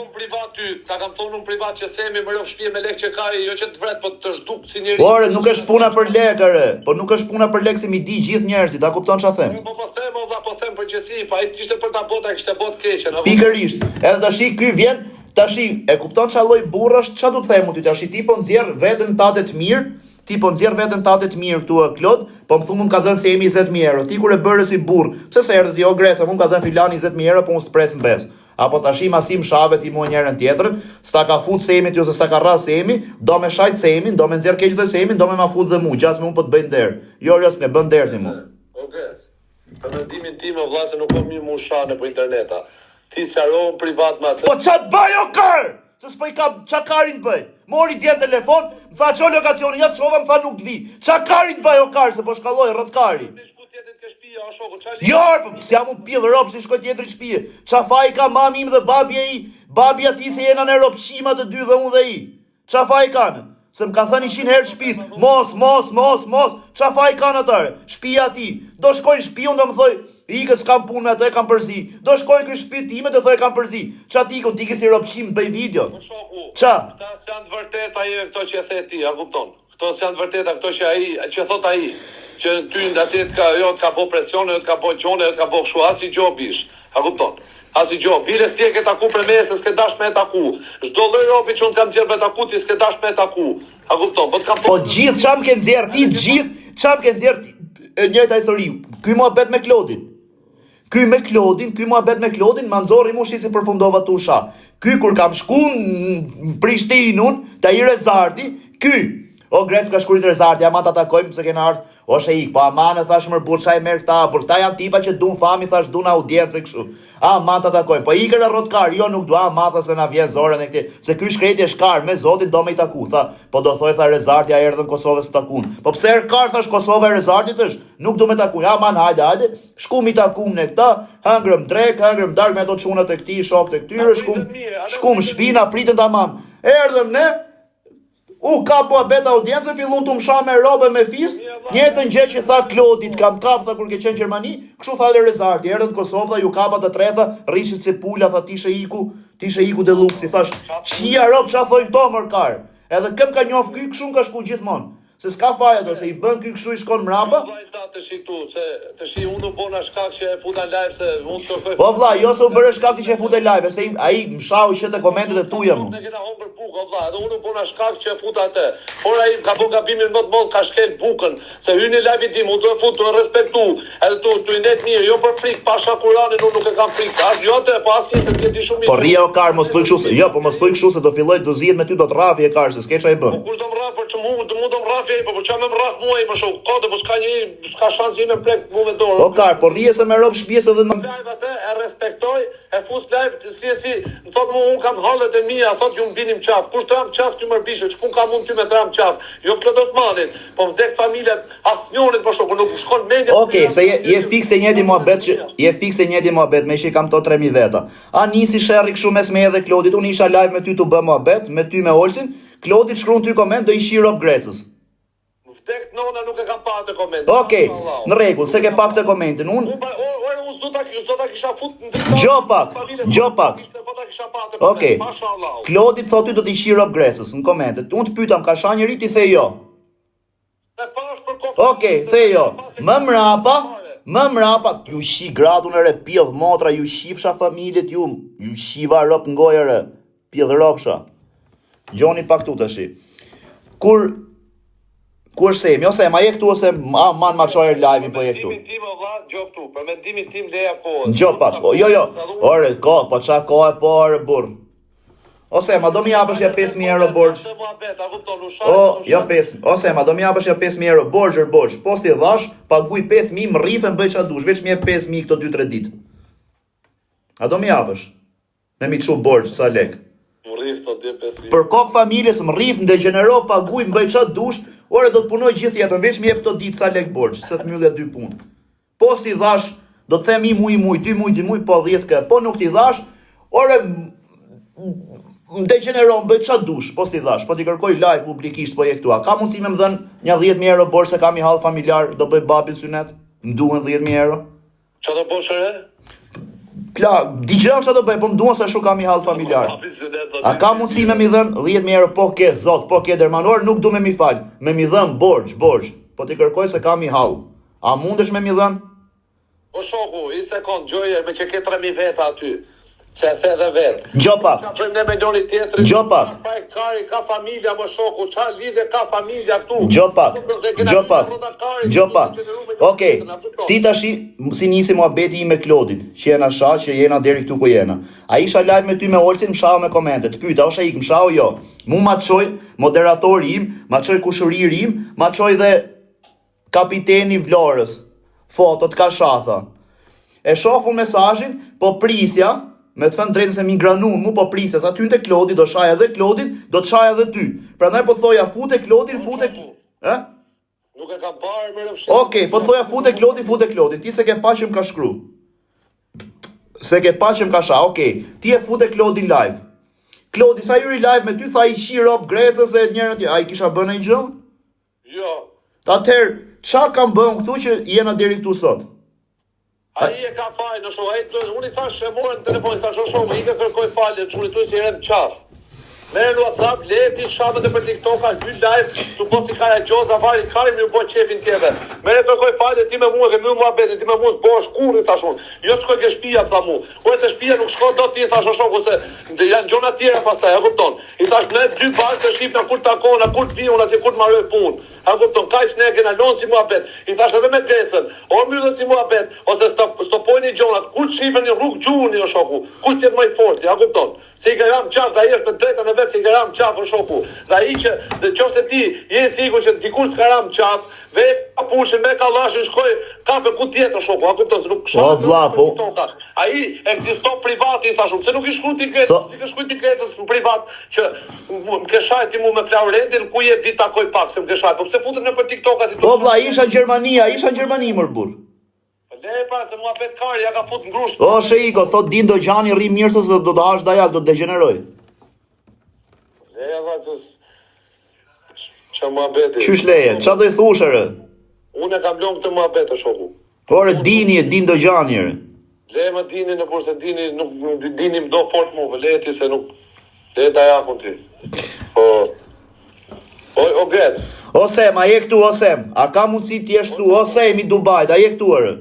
Ta kam thonë unë privat që Semi më rëf shtëpi me lekë që ka, jo që të vret, po të zhduk si njeri. Ore, nuk është puna për lekë, po nuk është puna për lekë se mi di gjithë njerëzit, a kupton ç'a them? Po them përgjithësi, pa ai ishte për ta bota, kishte botë keqen. Pikërisht. Edhe tash ky vjen, tash e kupton ç'a lloj burrash, ç'a do të them ti tash ti po nxjerr veten tatë të mirë. Ti po nxjerr veten tatë të mirë këtu Klod, po më thumë më ka dhënë Semi 20.000 euro. Ti kur e bëre si burr, pse se erdhët jo Greca, më ka dhënë filani 20.000 euro, po unë s'pres në bes. Apo tash masim shave ti mua njërin tjetrën, s'ta ka fut Semi ti ose s'ta ka rras Semi, do me shajt Semi, do me nxjerr keq dhe Semi, do me ma fut dhe mua, gjas me unë po të bëj nder. Jo, s'me bën nder ti mua. Okej. Për mendimin tim o vllazë nuk kam mirë musha në interneta. Ti sqarohen privat me atë. Po ç'a të bëj o kër? Se s'po i kam ç'a karin bëj. Mori dje telefon, më tha ço lokacionin, ja çova më tha nuk të vi. Ç'a karin bëj o kar se po shkalloj rrotkari. Me shku tjetër ke shtëpia o shoku, ç'a Jo, po s'jam un pill rob si shkoj tjetër në shtëpi. Ç'a faj ka mami im dhe babi i? Babi ati se jena në ropshima të dy dhe unë dhe i. Ç'a faj kanë? Se më ka thënë 100 herë shtëpis. Mos. Ç'a faj kanë atare? Shtëpia ti. Do shkoj në shtëpi unë do më thoj ikës kam punë me atë e kam përzi. Do shkoj në shtëpi time të thoj e kam përzi. Ç'a ti ku ti ke si ropshim bëj video. Ç'a? Këta s'janë të vërtet ajo këto që e the ti, a kupton? Këto s'janë të vërteta këto që ai që thot ai, që ty atë ka jo të ka bë presione, të ka bë gjone, të ka bë kështu as i gjobish. A kupton? As i gjob, vires ti e ke taku premesë, s'ke dash me taku. Çdo lloj robi që un kam nxjerr me taku ti s'ke dash me taku. A kupton? Po gjithë çam ke nxjerr ti, gjithë çam ke nxjerr e njëjta histori. Ky muhabet me Klodin. Ky muhabet me Klodin, ma nxorri mu shi si përfundova tu sha. Ky kur kam shku në Prishtinën, ta i Rezardi, ky. O Gret ka shkurit Rezardi, ama ta takojmë se kena ardhur. O shejik, po aman e thash më burr çaj merr këta, por këta janë tipa që duan fami, thash duan audiencë kështu. Aman ta takojmë. Po ikën rrotkar, jo nuk dua aman se na vjen zorën e këtij. Se ky shkreti është kar, me Zotin do me i taku, tha. Po do thoj tha Rezardi ja erdhën Kosovës takun. Po pse er kar thash Kosova e Rezardit është? Nuk do me takun. Aman hajde. Shku mi takum ne këta, hëngrëm drek, hëngrëm dark me ato çunat e këtij, shokët e këtyre, shkum shpina pritën tamam. Erdhëm ne. Ka po abet audiencë, fillun të msha me robe me fis, njëtën gjë që tha Klodit, kam kap, tha kur ke qenë Gjermani, kështu tha dhe Rezardi, erën Kosovë, tha ju kapa të tretha, rishit se pula, tha tishe iku dhe luksi, thash, qia rob qa thojnë to mërkar, edhe këm ka njof ky, kështu ka shku gjithmonë. Se s'ka faja do, se i bën ky kështu i shkon mrapa. Të shi unë bona shkak që e futa live se unë të kërkoj. Po vlla, jo se u bëre shkak që e fute live, se ai mshau që te komentet e tuja mu. Ne kena humbur bukë vlla, edhe unë bona shkak që e futa atë. Por ai ka bën gabimin më të madh, ka shkel bukën, se hyni live tim, unë do e fut, do e respektu. Edhe tu net mirë, jo për frikë, pasha Kur'anin unë nuk e kam frikë. As jote, po as ti se ti di shumë mirë. Po rria o kar, mos thuj kështu, jo, po mos thuj kështu se do filloj të zihet me ty do të rrafi e kar, se s'ke çaj bën. Po kush do më rraf për çmu, do më rrafi, po çam më rraf mua i më shoh. Kote, po s'ka shans jemi plek mua me dorë. O kar, po rrie se me rob shtëpisë edhe në live atë e respektoj, e fus live si thot mua un kam hallet e mia, thot ju mbinim qaf. Kush tram qaf ty mërbishë, çku kam mund ty me tram qaf. Jo Klod Osmanin, po vdek familja asnjërit po shoku nuk shkon mendja. Okej, se je fikse njëti muhabet që je fikse njëti muhabet me që kam to 3000 veta. A nisi sherri kështu mes me edhe Klodit, unë isha live me ty të bë muhabet, me ty me Olsin, Klodit shkruan ty koment do i shi rob Grecës. Vdek nona nuk e kam pa atë koment. Okej, në rregull, se ke pak të komentin unë. Unë s'do ta kisha fut në Gjo pak. Okej. Klodit thotë ty do t'i shi rob Grecës në komentet. Unë të pyetëm ka sha njëri ti the jo. Okej, the jo. Më mrapa, ju shi gratun e re, pjedh motra, ju shifsha familjet ju shiva rop ngoj e re, pjedh ropsha. Gjoni pak tu të shi. Ku është Semi, ose ma je këtu ose man ma qojër live-in po je këtu. Për mendimin tim o vlla, gjo këtu, për mendimin tim leja kohës. Gjo pak, jo, ore, kohë, po qa kohë e po, ore, burr. Ose ma do mi japësh ja 5.000 euro borgj. Jo 5, ose ma do mi japësh ja 5.000 euro borgj, posti dhash, paguj 5.000, më rrifen bëj qa dush, veç mi e 5.000 këto 2-3 ditë. A do mi japësh? Me mi qu borgj, sa lek. Për kokë familjes, më rrif, në degenero, paguj, më bëj qa dush, ore do të punoj gjithë jetën, veç mi jep këto ditë sa lek borgj, se të mbyllja 2 punë. Po s'ti dhash, do të them i muj, 2 muj, po 10 ke, po nuk ti dhash, ore më degeneron, bëj çfarë dush, po t'i thash, po t'i kërkoj live publikisht, po je këtu. A ka mundësi me më dhën një 10.000 euro borxh se kam i hall familjar, do bëj babin synet? Më duhen 10.000 euro? Çfarë do bosh re? Digjën çfarë do bëj, po më duhen se shumë kam i hall familjar. A ka mundësi me mi dhën 10.000 euro? Po ke zot, po ke dermanor, nuk du me mi fal. Me mi dhën borxh. Po t'i kërkoj se kam i hall. A mundesh me mi dhën? O shoku, i sekond, gjoje, me që ke 3.000 veta aty. Që e the dhe vetë. Gjo pak. Qa për ne me njoni tjetëri. Gjo pak. Qa e kari, ka familja më shoku, qa lidhe ka familja këtu. Gjo pak. Okej, ti tashi si nisi muhabeti i me Klodin, që jena shah, që jena deri këtu ku jena. A isha live me ty me Olcin, më shao me komente, të pyta, osha ik, më shao jo. Mu ma qoj moderatori im, ma qoj kushëriri im, ma qoj dhe kapiteni Vlorës. Fotot ka shatha. E shofun mesazhin, po prisja, me të thënë drejtën se mi granun mu, po prisja, sa ty në të Klodi, do shaj edhe Klodin, do të shaj edhe ty. Prandaj po të thoja, fute Klodin, fute... Nuk e kam parë me rëfshin. Okej, po të thoja, fute Klodin, ti se ke pa që më ka shkru. Se ke pa që më ka sha, okej, ti e fute Klodin live. Klodi, sa juri live me ty, tha i shirop, grecës e njërën tje, a i kisha bën e i gjë? Jo. Atëherë, qa kam bën këtu që jena deri këtu sot? A i e ka falë në shohë, unë i thash e morën në telefon, i thash o shohë, i ke kërkoj falje, që unë i tu si herën qafë. Merë në WhatsApp, leti shabët e për TikTok-a, hy live, të posi kara gjoza, vari, kari më bo qefin tjeve. Merë kërkoj falje, ti me mua, ke mu betin, ti me mu s'bosh, kur i thash unë. Jo të shkoj ke shpia, tha mu. Ure të shpia nuk shko do ti, i thash o shohë, se janë gjona tjera pastaj, e kupton. I thash, ne dy barë të shqip, na kur të akona, kur të vion, ati kur të marroj punë. A kupton, kaq ne kena lënë si muhabet. I thash edhe me Grecën, o mbyllën si muhabet, ose stopojni gjonat. Kur shifeni rrugë gjuhuni o shoku. Kush tjetë më i forti, a kupton? Se i garam qaf, ai është me drejtën e vet se i garam qaf o shoku. Dhe ai që nëse ti je sigur që dikush të garam qaf, ve apushin me kallashin shkoj kape ku tjetër shoku, a kupton se nuk O vlla, po. Ai ekziston privati, i thashun, se nuk i shkruaj ti Grecës, si ke shkruaj ti Grecës në privat që më ke shaj ti mu me Florendin ku je di takoj pak se më ke shaj, po pse futet në për TikTok aty? O vlla, isha në Gjermani mër burr. Le pa se mua bet kari, ja ka fut ngrush. O Sheiko, thot Dindo Gjani rri mirë se do të hash dajak, do të degeneroj. Le valla ç'a mua beti. Qysh leje, ç'a do i thush re? Unë kam lënë këtë mua betë shoku. Ore dini e Dindo Gjani re. Le më dini në kurse dini nuk dini më do fort mua, le ti se nuk le dajakun ti. Po o Grec. Osem, a je këtu Osem? A ka mundësi ti jesh këtu Osem i Dubajt, a je këtu ore?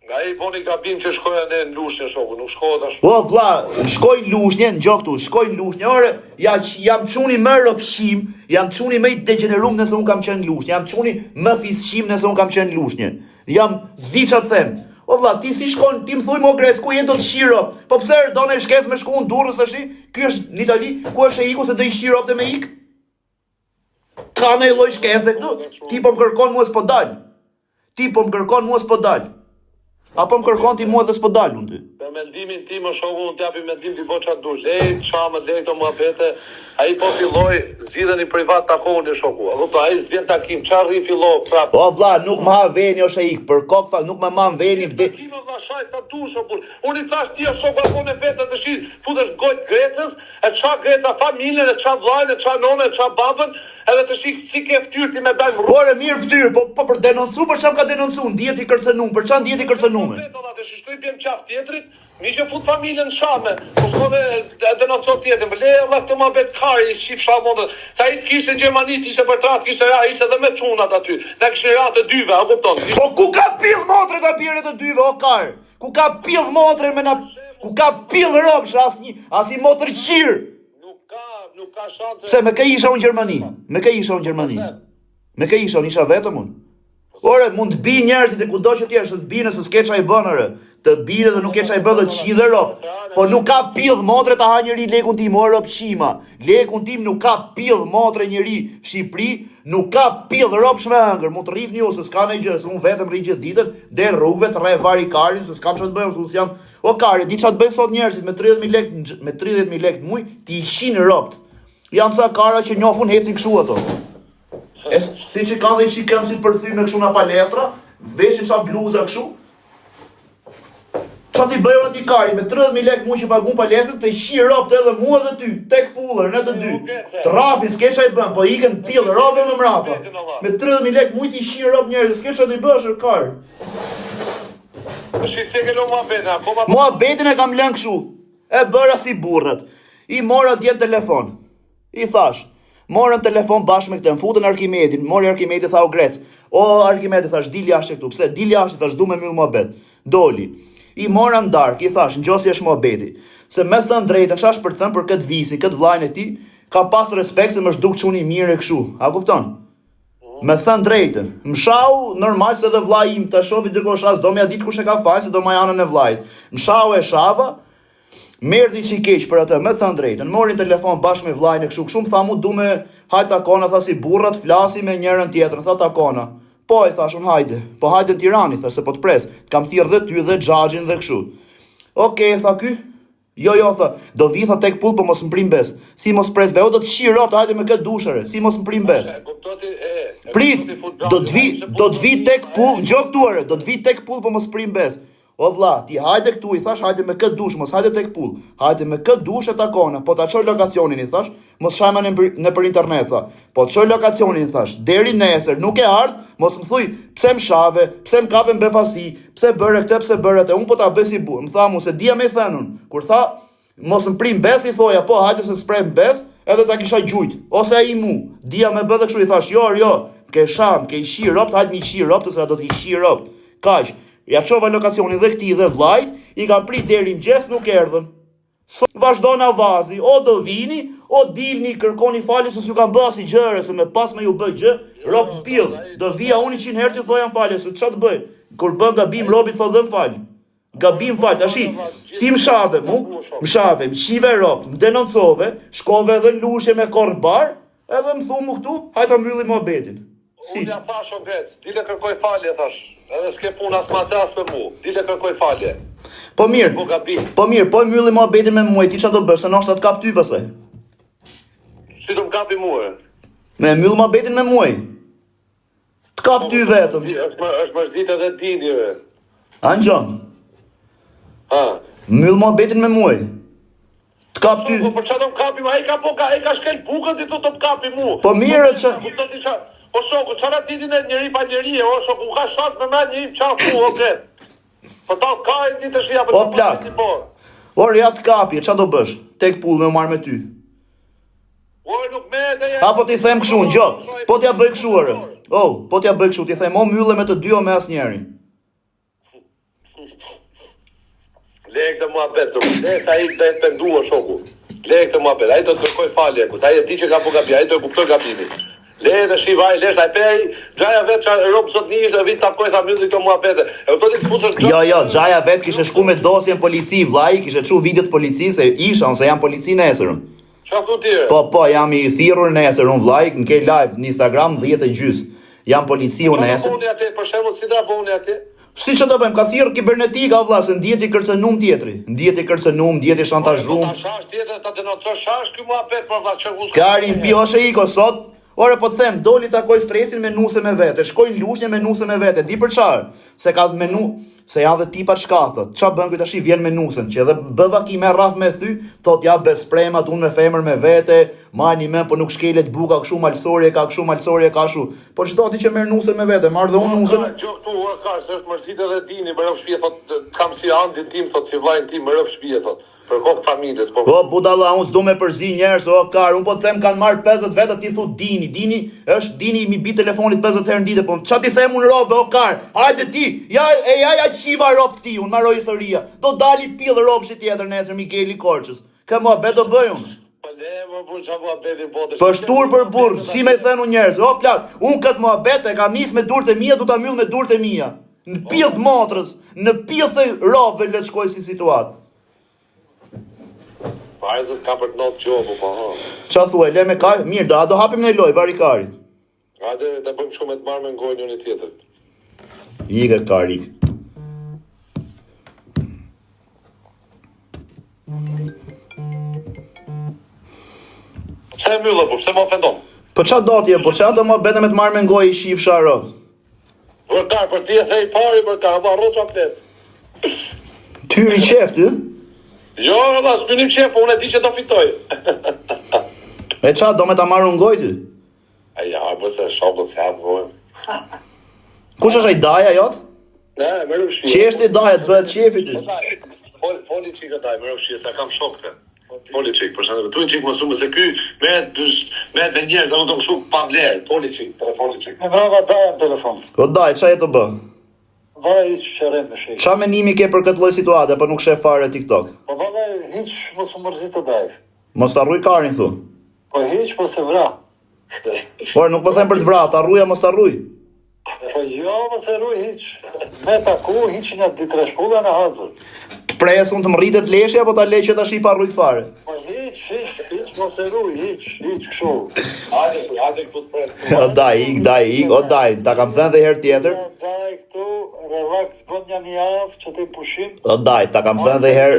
Nga i boni gabim që shkoja ne në lushnje shoku, nuk shkoja tash. O vlla, shkoj lushnje, ngjo këtu, shkoj lushnje. Ore, jam çuni më rrofshim, jam çuni më i degeneruar nëse un kam qenë lushnje, jam çuni më fisqim nëse un kam qenë lushnje. Jam s'di ç'a të them. O vlla, ti si shkon, ti më thuj mo Grec, ku je do të shiro? Po pse do ne shkes me shkuën Durrës tash? Ky është në Itali, ku është e iku se do i shiro dhe me ik? Ka në i loj shkence këtu? Ti po më kërkon mua s'po dal. Ti po më kërkon mua s'po dal. Apo më kërkon ti mua dhe s'po dal unë ty. Për mendimin tim, më shoku, unë t'japi mendim t'i po qatë dush. Lej, qamë, lej këto muhabete. A i po filloj zidhen i privat takon e shoku. A i s'vjen takim, qa rri filloj prap. O vlla, nuk ma ha veni o sheik, për kokë fa, nuk ma ma veni vde. Takim o vlla shaj sa du shokun. Unë i thash ti o shoku apo në vetë të shi, futesh gojt Grecës, e qa Greca familjen, e qa vlajnë, e qa none, e qa babën, edhe të shik si ke ftyrë ti me dal rrugë. Ore mirë ftyrë, po për denoncu, për çam ka denoncu, ndihet i kërcënuar, për çam ndihet i kërcënuar. Vetë të shikoj pjem qaf tjetrit, mi që fut familjen shame, po shkove e denonco tjetrin, për le valla këtë muhabet kari, shif shamon, sa i të kishte në Gjermani, ishte për trat, kishte ra, ishte edhe me çunat aty. Na kishin ra të dyve, a kupton? Po ku ka pill motre të apire të dyve, o kar? Ku ka pill motre me na, ku ka pill robsh asnjë motër qir. Nuk ka shanse. Pse me kë isha unë Gjermani? Me kë isha unë Gjermani? Me kë isha unë, isha vetëm unë. Ore, mund të bi njerëzit e kudo që t'jesh, të bine se s'ke qa i bën, ore. Të bine dhe nuk ke qa i bën dhe të qi dhe rop. Po nuk ka pill motre ta ha njëri lekun tim, o rop qima. Lekun tim nuk ka pill motre njëri Shqipëri, nuk ka pill rop shmengër. Mund të rrif një se s'ka në gjë, se unë vetëm rri gjithë ditën, del rrugve të rre vari karin, se s'kam që të bëjmë, se unë jam. O kari, di qa të bëjnë sot njerëzit me 30.000 lek në muj, ti ishin ropt. Jam ca kara që njofun hecin këshu ato. Si që kanë dhe që i këmë si të përthy me këshu nga palestra, veshin qa bluza këshu. Qa ti bëjo në ti kari, me 30.000 lek mu që pagun palesën, të shi ropt edhe mua dhe ty, tek puller, në të dy. Të rafin, s'ke qa i bën, po iken pillë, rove më mrapa. Me 30.000 lek mu ti shi ropt njerëz, s'ke qa ti bësh kar. Shi se ke lo muhabetin, akoma... Muhabetin e kam lënë këshu, e bëra si burrët. I mora djetë telefon, i thash, morën telefon bashkë me këtë, më futën Arkimedin, mori Arkimedi, tha o Grec, o Arkimedi, thash, dil jashtë këtu, pse, dil jashtë, thash, du me myll muhabet, doli. I mora në dark, i thash, në gjosi është muhabeti, se me thënë drejtë, shash për të thënë për këtë visi, këtë vlajnë e ti, ka pas respekt se më shduk quni mirë e këshu, a kupton? Me thënë drejtën, më shau, normal se dhe vlaj im, të shofi dërkosh as, do me ja ditë kush e ka fajnë, se do ma janën e vlajt. Më shau e shava, merdi që i keq për atë, me thënë drejtën, morin telefon bashkë me vlajnë e këshu, këshu më tha mu du me hajt takona, tha si burrat, flasi me njërën tjetër, tha takona. Po, i thash, unë hajde, po hajde në Tirani, tha se po të pres, kam thirë dhe ty dhe xhaxhin dhe këshu. Okej, tha ky, jo, tha, do vi tha tek pull, po mos më prim bes, si mos pres be, o do të shirot, hajde me këtë dushare, si mos më prim bes. Prit, do të vi tek pull, gjok tuare, do të vi tek pull, po mos prim bes. O vlla, ti hajde këtu, i thash, hajde me këtë dush, mos hajde tek pull, hajde me këtë dush e takona, po ta çoj lokacionin, i thash, mos shajma në për internet, tha, po çoj lokacionin, i thash, deri nesër, nuk e ardh, mos më thuj, pse më shave, pse më kape befasi, pse bëre këtë, pse bëre atë, unë po ta bëj si burr, më tha mu se dia me thënun, kur tha, mos më prim bes, i thoja, po hajde se sprej bes, edhe ta kisha gjujt, ose ai mu, dia me bë dhe kështu, i thash, jo, ke sham, ke shi ropt, hajde mi shi ropt, ose do t'i shi ropt, kaq. Ja qova lokacionin dhe këti dhe vlajt, i kam prit deri mëngjes, nuk erdhën. So, vazhdo në avazi, o do vini, o dilni, kërkoni falje, se s'ju kam bë si gjëre, se me pas me ju bëj gjë, rob pill, do vija unë 100 herë t'ju thoja falje, se ç'a të bëj, kur bën gabim, robit thot dhe m'fal. Gabim fal, tashi, ti më shave mu, më qive rob, më denoncove, shkove edhe në lushje me korr bar, edhe më thumu këtu, hajta mbyllim muhabetin. Unë ja thash o Grec, dile kërkoj falje, thash, edhe s'ke pun as ma të as për mu, dile kërkoj falje. Po mirë, po mbylli muhabetin me muaj, ti qa do bësh, se nështë të kap ty pësaj. Si do më kapi muaj? Me mbyll muhabetin me muaj. Të kap ty vetëm. është mërzit edhe dini, ve. Angjon. Ha? Mbyll muhabetin me muaj. Të kap ty. Po qa do më kapi mu, a i ka shkel bukën si të të kapi mu. Po mirë që... O shoku, qara ditin e njëri pa njëri, o shoku, ka shatë me me njëri qa fu, o Gret. Po ta ka e ti të shia për që plak. Orë, ja të kapi, qa do bësh? Tek pull me marrë me ty. Orë, nuk me dhe ja... Apo ti them këshu, në gjot, po t'ja bëj këshu, orë. Po t'ja bëj këshu, ti them, o mylle me të dy o me as njeri. Lek të mua betë, le sa i të pendu, o shoku. Lek të mua betë, a i të të kërkoj falje, sa i e ti që ka po gabi, a i të e kuptoj gabimi. Le dhe shivaj, lesh, a i pej, gjaja vetë që robë sot një ishte, vit të akoj, tha mjëllë kjo mua bete. E do t'i të pusër gjë... Jo, gjaja vetë kishe shku me dosjen polici, vlaj, kishe qu videot polici, se isha, se jam polici nesër. Qa thu tire? Po, jam i thirur nesër, unë vlaj, në kej live, në Instagram, 10:30. Jam polici unë nesër. Qa do bëni ati, për shemë, si da bëni ati? Si që të bëjmë, ka thirë kibernetika, vla, se ndjeti kërcenum tjetri. Ndjeti kërcenum, ndjeti shantazhum. Ta shash tjetër, ta denocoj shash kjo mua bet, për vla, që usko... Karin, pjoshe iko, sot, ore, po të them, doli takoj stresin me nuse me vete, shkojnë lushnje me nuse me vete, di për qarë, se ka menu, se janë dhe tipat shkathët, qa bën këtë ashi vjen me nusen, që edhe bëva ki me rraf me thy, thot ja bespremat, unë me femër me vete, majni men, po nuk shkelet buka, këshu malsorje, ka këshu malsorje, ka shu, po që do ti që merë nusen me vete, marrë dhe unë nusen. Gjo këtu, ka, se është mërzit edhe dini, më rëf shpije, thot, kam si andin tim, thot, si vlajnë tim, më rëf shpije, thot. Për kokë familjes, po... O, budalla, unë s'do me përzi njerës, o, karë, unë po të them kanë marrë 50 vetë, ti thu dini është dini mi bi telefonit 50 herë në dite, po qa ti them unë robë, o, karë, hajde ti, ja qiva robë ti, unë marroj historia, do dali pillë robë që tjetër nesër Mikeli Korqës, ka mua bet do bëj unë. Po le, më burë qa mua beti bote... Për shtur për burë, si me thënë unë njerës, o, plak, unë këtë mua bet e kam nis me durët e mija, du ta myll me durët e mija, në pillë motrës, në pillë të robëve le të shkoj si situatë. Parëzës ka për të notë gjobu, po ha. Qa thua, le me kaj? Mirë, do hapim në loj, bari kari. Hajde, da bëjmë shumë e të marrë me ngojnë një tjetër. Ike karik. Pse e myllë, po, pse më ofendon? Po qa do t'je, po qa do më bete me të marrë me ngojnë i shif sharot? Bërkar, për ti e thej pari, bërkar, ba roqa pëtet. Tyri qef ty? Jo, valla, s'kynim qef, po unë e di që do fitoj. E qa, do me ta marrë unë goj ty? E ja, bëse shokët se hapë gojë. Kush është ai daja jot? Ne, mërë shqie. Qeshti daja të bëhet qefi ty? Foli qikë daj, mërë shqie, se kam shok të. Foli qikë, për shëndë, tu në qikë më sume, se ky me njerëz dhe më të mëshu pa vlerë. Foli qikë, telefoni qikë. Me vrava daja në telefon. O daj, qa e të bë? Vala hiq qërem me shej. Qa menimi ke për këtë lloj situate, për nuk shef fare TikTok? Po vala hiq mos më mërzit të daj. Mos ta rruj karin, thu. Po hiq po se vra. Por nuk po them për të vrarë, ta rruja mos ta rruj. Po jo mos e ruj hiq. Me taku hiq një ditë shpulla në hazër. Të presun të më rritet leshi apo ta le që tash i pa rrujt fare? Po hiq mos e ruj, hiq kështu. Hajde këtu të presë. O daj, o daj, ta kam thënë dhe herë tjetër. Daj këtu, relax, bën një javë që të pushim. O daj, ta kam thënë dhe herë.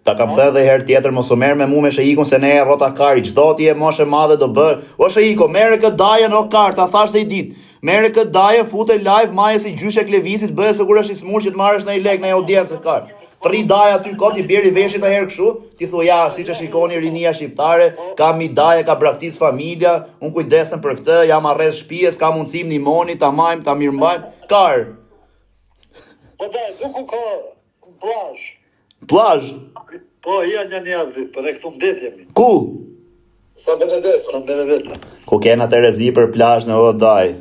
Ta kam thënë dhe herë tjetër, mos u merr me mua me shehikun se ne e rrota kari, çdo ti e moshe madhe do bë. O shehiko, merre kët dajën o kart, ta thash dhe i ditë. Merre kët dajën, fute live, maje si gjyshe Klevisit, bëhe sikur është i smur që të marrësh në i lek në audiencë kart. 3 daja aty kot i bjeri veshit herë kështu, ti thua ja, siç e shikoni rinia shqiptare, kam i daje, ka braktis familja, un kujdesem për këtë, jam arrest shtëpisë, ka mundësi më nimoni, ta majm, ta mirëmbajm. Kar. Po daj, duku ka plazh. Plazh. Po ja një javë ditë, për e këtu ndet jemi. Ku? Sa Benedetta. Sa Benedetta. Ku kena Terezi për plazh në o daj.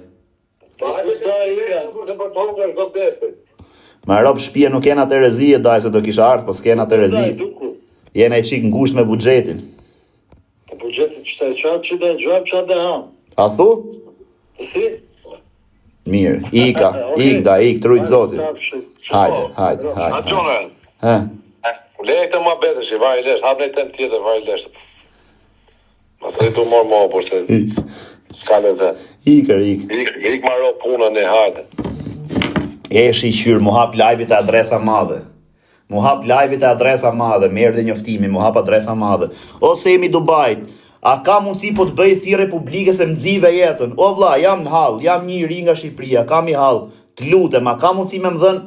Ma rob shtëpia nuk kena Terezi e daj se do kisha ardhur, po s'kena Terezi. Jena i çik ngushtë me buxhetin. Po buxhetin çtaj çat që dhe gjojmë çat dhe ham. A thu? Si? Mirë, ik, trujt zotit. Hajde. A Gjonën, He. lejë këtë ma betësh, i vaj i lesht, hapë në të tjetër, vaj i lesht. Mas të rritu morë mo, por se s'ka lezet. Ik. Ik ma ro punën e hajde. Eshi qyrë, mu hap live-it e adresa madhe. Me erdhe njoftimi, mu hap adresa madhe. O se jemi Dubajt, a ka mundësi po të bëj thirrje publike se m'nxive jetën? O vlla, jam në hall, jam një i ri nga Shqipëria, kam i hall. Të lutem, a ka mundësi me më dhën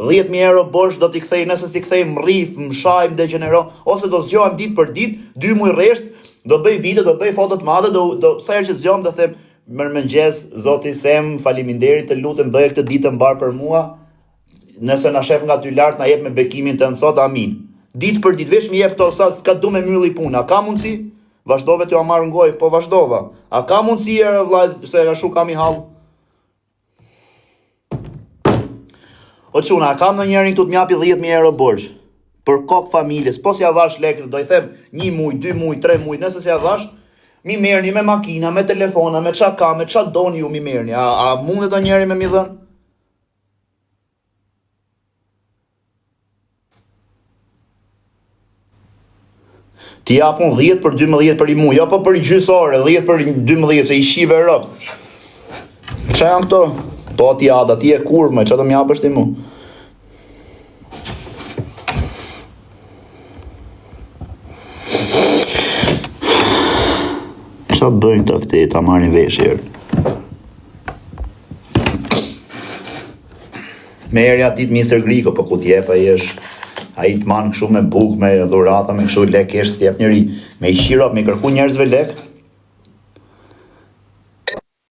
10.000 euro borx do t'i kthej, nëse t'i kthej më rrif, më shajm, degenero, ose do zgjohem ditë për ditë, 2 muaj rresht, do bëj video, do bëj foto të mëdha, do sa herë që zgjohem do them mirëmëngjes, zoti Sem, faleminderit, të lutem bëj këtë ditë mbar për mua. Nëse na shef nga ty lart, na jep me bekimin tënd sot, amin. Ditë për ditë, veç më jep to sa ka du me mylli puna. Ka mundësi? Vazhdove t'ju marr ngoj, po vazhdova. A ka mundësi vllai se ashtu kam i hall? O çuna, kam ndonjërin këtu të m'japi 10.000 euro borxh për kokë familjes. Po s'ja dhash lekë, do i them 1 muaj, 2 muaj, 3 muaj, nëse s'ja dhash, mi merrni me makina, me telefona, me çka ka, me çka doni ju mi merrni. A mundet ndonjëri me mi dhën? Ti japun 10 për 12 për i muaj, jo po për i gjysore, 10 për 12 se i shive rob. Ç'a janë këto? Po ti ada, ti e kurv me, ç'a do m'japësh ti mu? Ç'a bëjnë këta këti, ta marrin vesh herë. Merja atit Mr. Griko, po ku t'jep ai është. Ai të manë kështu me buk, me dhurata, me kështu lek kesh s'jep njëri. Me i shirop, me kërku njerëzve lek.